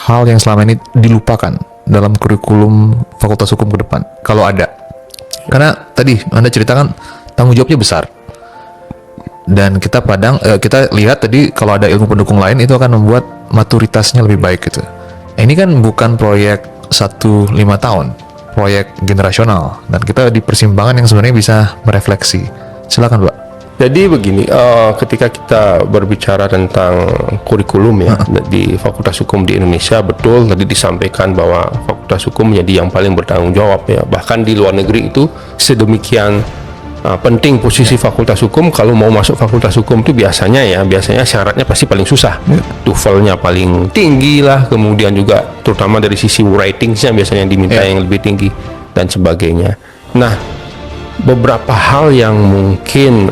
hal yang selama ini dilupakan dalam kurikulum Fakultas Hukum ke depan, kalau ada? Karena tadi Anda ceritakan tanggung jawabnya besar, dan kita kita lihat tadi kalau ada ilmu pendukung lain itu akan membuat maturitasnya lebih baik gitu. Ini kan bukan proyek 1-5 tahun, proyek generasional, dan kita di persimpangan yang sebenarnya bisa merefleksi. Silakan, Pak. Jadi begini, ketika kita berbicara tentang kurikulum ya di Fakultas Hukum di Indonesia, betul tadi disampaikan bahwa Fakultas Hukum menjadi yang paling bertanggung jawab ya. Bahkan di luar negeri itu sedemikian penting posisi Fakultas Hukum. Kalau mau masuk Fakultas Hukum itu biasanya syaratnya pasti paling susah. TOEFL-nya paling tinggi lah, kemudian juga terutama dari sisi writing-nya biasanya diminta yang lebih tinggi dan sebagainya. Nah, beberapa hal yang mungkin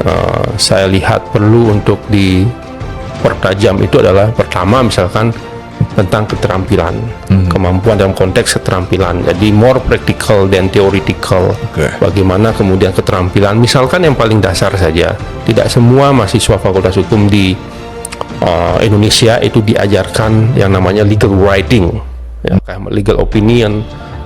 saya lihat perlu untuk dipertajam itu adalah pertama misalkan tentang keterampilan, kemampuan dalam konteks keterampilan. Jadi more practical than theoretical. Bagaimana kemudian keterampilan, misalkan yang paling dasar saja, tidak semua mahasiswa Fakultas Hukum di Indonesia itu diajarkan yang namanya legal writing, ya, legal opinion,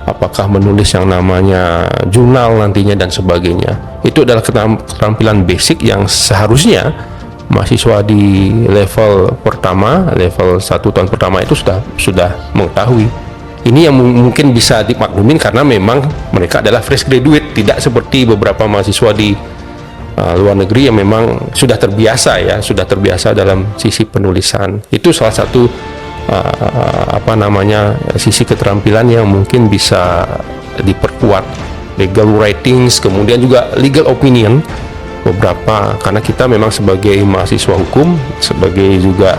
apakah menulis yang namanya jurnal nantinya dan sebagainya. Itu adalah keterampilan basic yang seharusnya mahasiswa di level pertama, level 1 tahun pertama itu sudah mengetahui. Ini yang mungkin bisa dimaklumin karena memang mereka adalah fresh graduate, tidak seperti beberapa mahasiswa di luar negeri yang memang sudah terbiasa dalam sisi penulisan. Itu salah satu sisi keterampilan yang mungkin bisa diperkuat. Legal writings, kemudian juga legal opinion beberapa, karena kita memang sebagai mahasiswa hukum, sebagai juga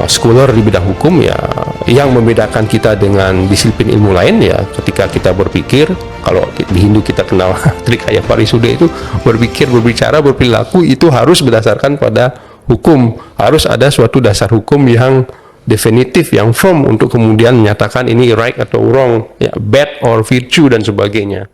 scholar di bidang hukum ya, yang membedakan kita dengan disiplin ilmu lain ya, ketika kita berpikir, kalau di Hindu kita kenal Trikaya Parisuda, itu berpikir, berbicara, berperilaku itu harus berdasarkan pada hukum, harus ada suatu dasar hukum yang definitif, yang firm untuk kemudian menyatakan ini right atau wrong, ya, bad or virtue dan sebagainya.